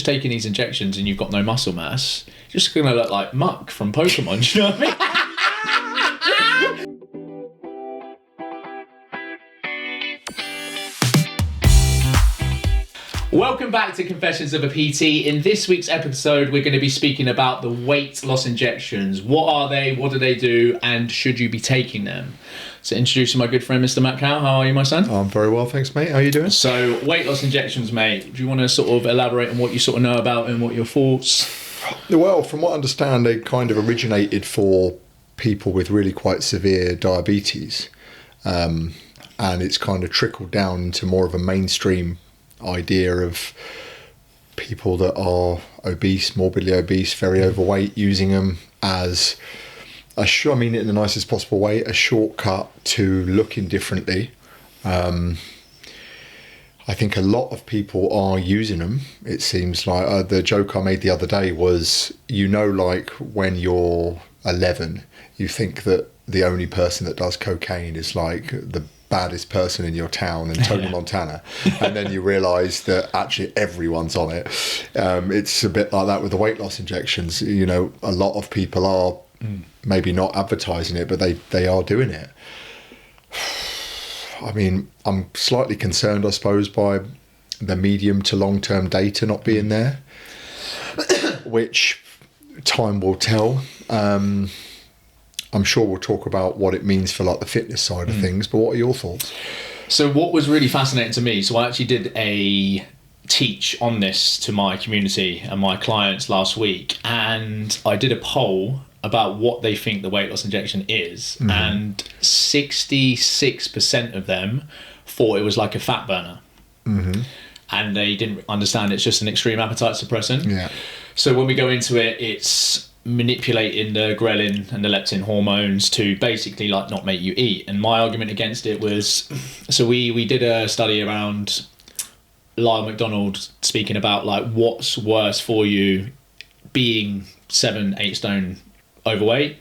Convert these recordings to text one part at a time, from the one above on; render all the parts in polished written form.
just taking these injections and you've got no muscle mass, you're just going to look like Muck from Pokemon, do you know what I mean? Welcome back to Confessions of a PT. In this week's episode, we're going to be speaking about the weight loss injections. What are they? What do they do? And should you be taking them? So introducing my good friend, Mr. Matt Cow. How are you, my son? I'm very well, thanks, mate. How are you doing? So weight loss injections, mate. Do you want to sort of elaborate on what you sort of know about and what your thoughts? Well, from what I understand, they kind of originated for people with really quite severe diabetes. And it's kind of trickled down into more of a mainstream idea of people that are obese, morbidly obese, very overweight, using them as I mean it in the nicest possible way, a shortcut to looking differently. I think a lot of people are using them. It seems like the joke I made the other day was, like when you're 11, you think that the only person that does cocaine is like the baddest person in your town and Tony Montana, and then you realise that actually everyone's on it. It's a bit like that with the weight loss injections. A lot of people are maybe not advertising it, but they are doing it. I mean, I'm slightly concerned, I suppose, by the medium to long-term data not being there, which time will tell. I'm sure we'll talk about what it means for like the fitness side of things, but what are your thoughts? So what was really fascinating to me, so I actually did a teach on this to my community and my clients last week, and I did a poll about what they think the weight loss injection is, and 66% of them thought it was like a fat burner. And they didn't understand it's just an extreme appetite suppressant. Yeah. So when we go into it, it's manipulating the ghrelin and the leptin hormones to basically like not make you eat. And my argument against it was, so we did a study around Lyle McDonald speaking about like what's worse for you, being 7-8 stone overweight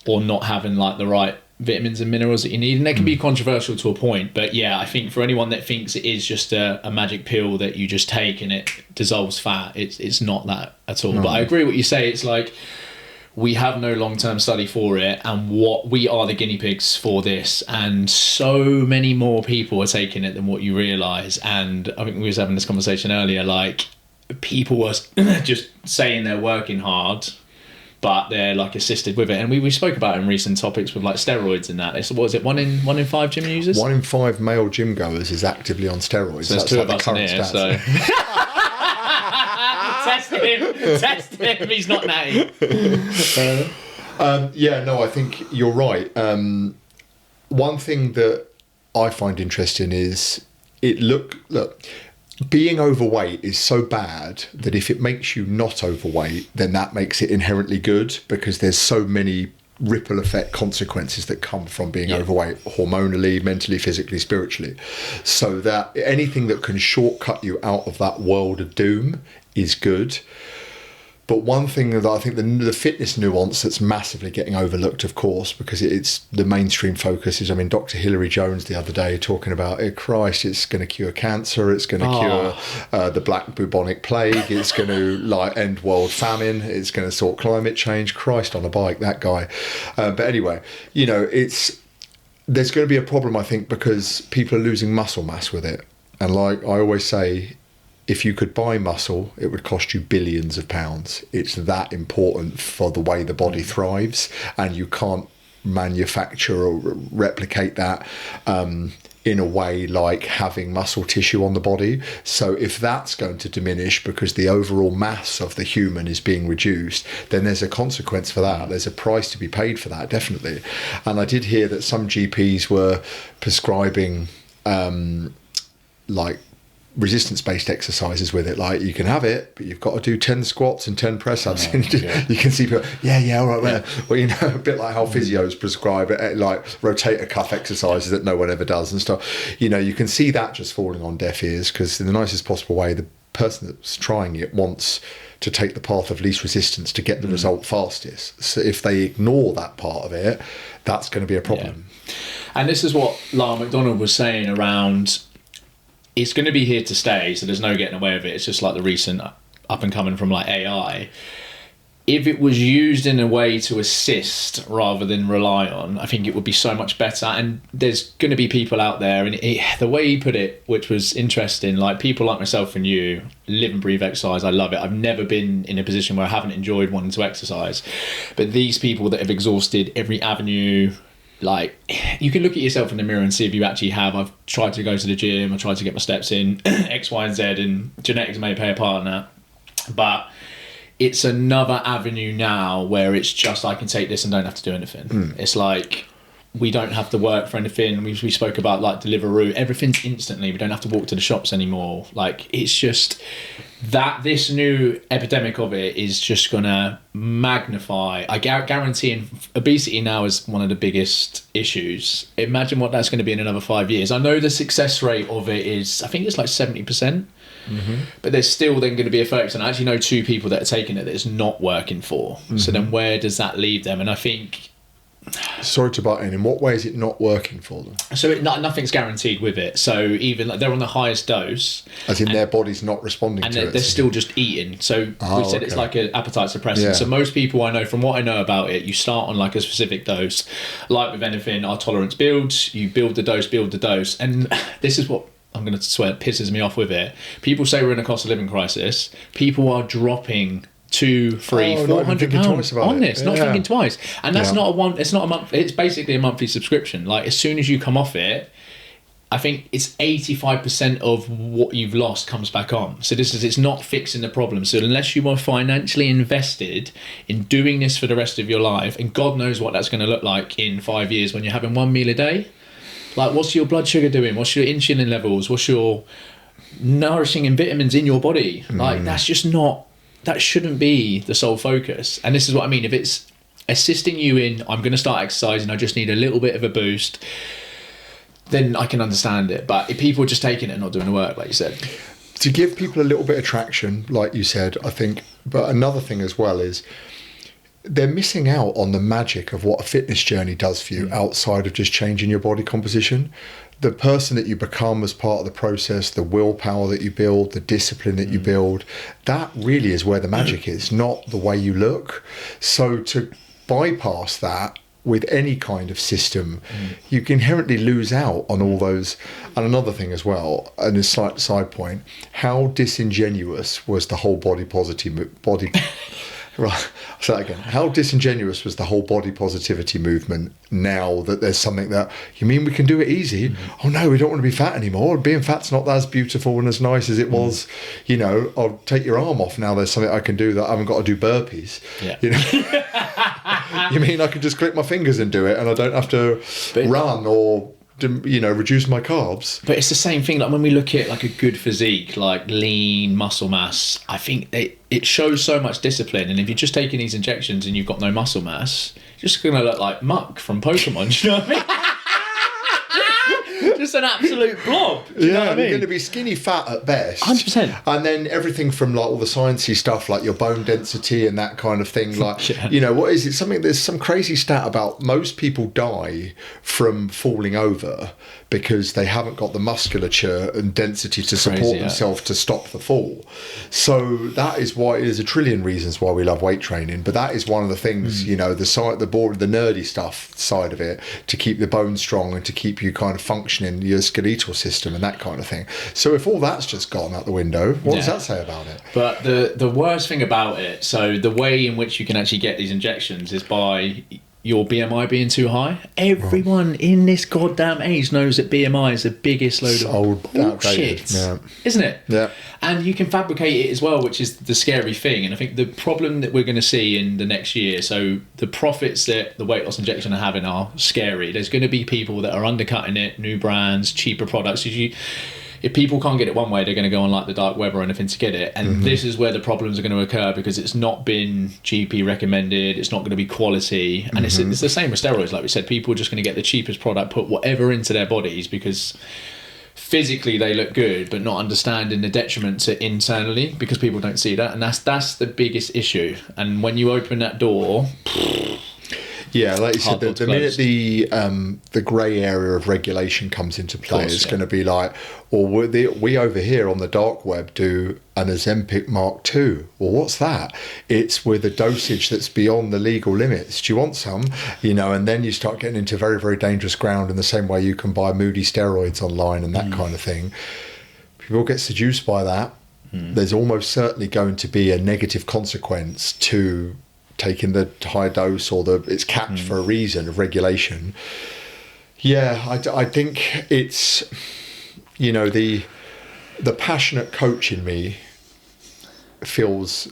or not having like the right vitamins and minerals that you need. And that can be controversial to a point, but yeah, I think for anyone that thinks it is just a magic pill that you just take and it dissolves fat, it's not that at all. But I agree what you say. It's like we have no long-term study for it, and what we are the guinea pigs for this, and so many more people are taking it than what you realize. And I think we was having this conversation earlier, like people were just saying they're working hard but they're like assisted with it. And we spoke about it in recent topics with like steroids and that. What was it, one in 5 gym users? 1 in 5 male gym goers is actively on steroids. So there's two of us in here, so test him, he's not natty. I think you're right. One thing that I find interesting is look, being overweight is so bad that if it makes you not overweight, then that makes it inherently good, because there's so many ripple effect consequences that come from being overweight, hormonally, mentally, physically, spiritually. So that anything that can shortcut you out of that world of doom is good. But one thing that I think the fitness nuance that's massively getting overlooked, of course, because it's the mainstream focus is, I mean, Dr. Hilary Jones the other day talking about, Christ, it's going to cure cancer, it's going to cure the black bubonic plague, it's going to end world famine, it's going to sort climate change. Christ on a bike, that guy. But anyway, there's going to be a problem, I think, because people are losing muscle mass with it. And like I always say, if you could buy muscle, it would cost you billions of pounds. It's that important for the way the body thrives, and you can't manufacture or replicate that in a way like having muscle tissue on the body. So if that's going to diminish because the overall mass of the human is being reduced, then there's a consequence for that. There's a price to be paid for that, definitely. And I did hear that some GPs were prescribing resistance-based exercises with it. Like, you can have it, but you've got to do 10 squats and 10 press-ups. You can see people, all right. Well, a bit like how physios prescribe it, like rotator cuff exercises that no one ever does and stuff. You can see that just falling on deaf ears, because in the nicest possible way, the person that's trying it wants to take the path of least resistance to get the result fastest. So if they ignore that part of it, that's going to be a problem. Yeah. And this is what Lyle McDonald was saying around, it's going to be here to stay, so there's no getting away with it. It's just like the recent up and coming from like AI. If it was used in a way to assist rather than rely on, I think it would be so much better. And there's going to be people out there, and the way he put it, which was interesting, like people like myself and you live and breathe exercise. I love it. I've never been in a position where I haven't enjoyed wanting to exercise. But these people that have exhausted every avenue, like you can look at yourself in the mirror and see if you actually have. I've tried to go to the gym, I tried to get my steps in, X, Y, and Z, and genetics may play a part in that. But it's another avenue now where it's just I can take this and don't have to do anything. It's like we don't have to work for anything. We spoke about like Deliveroo. Everything's instantly. We don't have to walk to the shops anymore. Like it's just that this new epidemic of it is just gonna magnify. I guarantee obesity now is one of the biggest issues. Imagine what that's going to be in another 5 years. I know the success rate of it is, I think it's like 70%. But there's still then going to be a 30%. I actually know 2 people that are taking it that it's not working for. So then where does that leave them? And I think... Sorry to butt in what way is it not working for them? So nothing's guaranteed with it. So even like they're on the highest dose. As in their body's not responding to it. And they're still just eating. So we said it's like an appetite suppressant. Yeah. So most people I know, from what I know about it, you start on like a specific dose. Like with anything, our tolerance builds. You build the dose. And this is what... I'm going to swear it pisses me off with it. People say we're in a cost of living crisis. People are dropping 200, 300, 400 pounds on this, not thinking twice. And that's not it's not a month. It's basically a monthly subscription. Like as soon as you come off it, I think it's 85% of what you've lost comes back on. So it's not fixing the problem. So unless you are financially invested in doing this for the rest of your life, and God knows what that's going to look like in 5 years when you're having 1 meal a day. Like, what's your blood sugar doing? What's your insulin levels? What's your nourishing and vitamins in your body? Like, that's just not... That shouldn't be the sole focus. And this is what I mean. If it's assisting you in, I'm going to start exercising, I just need a little bit of a boost, then I can understand it. But if people are just taking it and not doing the work, like you said... To give people a little bit of traction, like you said, I think... But another thing as well is... They're missing out on the magic of what a fitness journey does for you outside of just changing your body composition. The person that you become as part of the process, the willpower that you build, the discipline that you build, that really is where the magic is, not the way you look. So to bypass that with any kind of system, you can inherently lose out on all those. And another thing as well, and a slight side point, how disingenuous was the whole body Right, so again, how disingenuous was the whole body positivity movement now that there's something that, you mean we can do it easy? Oh no, we don't want to be fat anymore. Being fat's not as beautiful and as nice as it was. You know, I'll take your arm off now. There's something I can do that I haven't got to do burpees. Yeah. You know, you mean I can just click my fingers and do it and I don't have to run or... reduce my carbs. But it's the same thing. Like when we look at like a good physique, like lean muscle mass, I think it shows so much discipline. And if you're just taking these injections and you've got no muscle mass, you're just gonna look like Muck from Pokemon. Do you know what I mean? Just an absolute blob. You're going to be skinny fat at best. 100%. And then everything from like all the sciencey stuff, like your bone density and that kind of thing. Like, what is it? There's some crazy stat about most people die from falling over because they haven't got the musculature and density to support themselves to stop the fall. So that is why there's a trillion reasons why we love weight training. But that is one of the things, the nerdy stuff side of it, to keep the bones strong and to keep you kind of functioning, your skeletal system and that kind of thing. So if all that's just gone out the window, what does that say about it? But the worst thing about it, so the way in which you can actually get these injections is by your BMI being too high. Everyone in this goddamn age knows that BMI is the biggest load of bullshit, isn't it? Yeah. And you can fabricate it as well, which is the scary thing. And I think the problem that we're going to see in the next year, so the profits that the weight loss injection are having are scary. There's going to be people that are undercutting it, new brands, cheaper products. If people can't get it one way, they're going to go on like the dark web or anything to get it. And this is where the problems are going to occur, because it's not been GP recommended. It's not going to be quality. And it's the same with steroids. Like we said, people are just going to get the cheapest product, put whatever into their bodies because physically they look good, but not understanding the detriment to internally, because people don't see that. And that's the biggest issue. And when you open that door... Yeah, like you said, Hard the not to minute the grey area of regulation comes into play, it's going to be like, or we over here on the dark web do an Ozempic Mark II. Well, what's that? It's with a dosage that's beyond the legal limits. Do you want some? You know, and then you start getting into very, very dangerous ground in the same way you can buy moody steroids online and that kind of thing. People get seduced by that. There's almost certainly going to be a negative consequence to taking the high dose, or it's capped for a reason of regulation. Yeah, I think it's, you know, the passionate coach in me feels,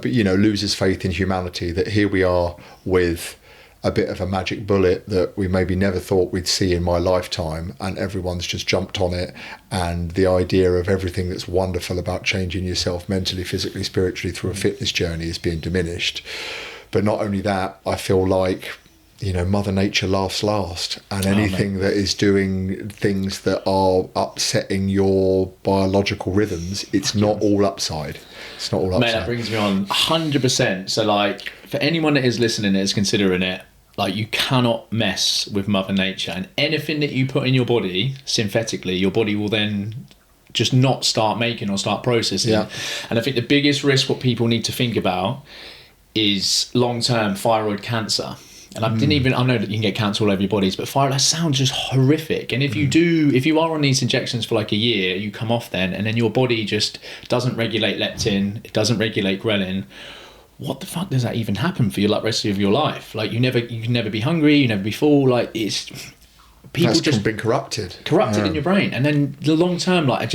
you know, loses faith in humanity, that here we are with a bit of a magic bullet that we maybe never thought we'd see in my lifetime, and everyone's just jumped on it, and the idea of everything that's wonderful about changing yourself mentally, physically, spiritually through a fitness journey is being diminished. But not only that, I feel like, you know, Mother Nature laughs last, and anything that is doing things that are upsetting your biological rhythms, it's not all upside. It's not all upside. Mate, that brings me on 100%. So, like, for anyone that is listening that is considering it, like, you cannot mess with Mother Nature, and anything that you put in your body synthetically, your body will then just not start making or start processing. Yeah. And I think the biggest risk what people need to think about is long-term thyroid cancer. And I know that you can get cancer all over your bodies, but thyroid, that sounds just horrific. And if you are on these injections for like a year, you come off then, and then your body just doesn't regulate leptin, it doesn't regulate ghrelin. What the fuck does that even happen for you, like, rest of your life? Like, you can never be hungry, you never be full. Like, it's people That's just been corrupted in your brain. And then the long term, like,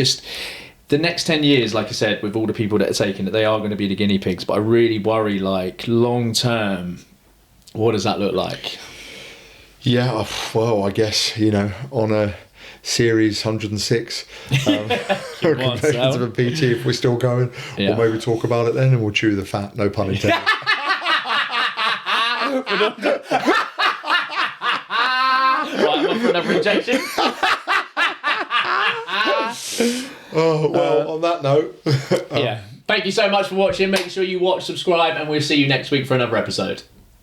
the next 10 years, like I said, with all the people that are taking it, they are going to be the guinea pigs. But I really worry, like, long term, what does that look like? Yeah, well, I guess, you know, on a series 106 confessions of a PT, if we're still going, we'll maybe talk about it then, and we'll chew the fat, no pun intended. Right, I'm up for another injection. Oh, well, on that note. Yeah. Thank you so much for watching. Make sure you watch, subscribe, and we'll see you next week for another episode.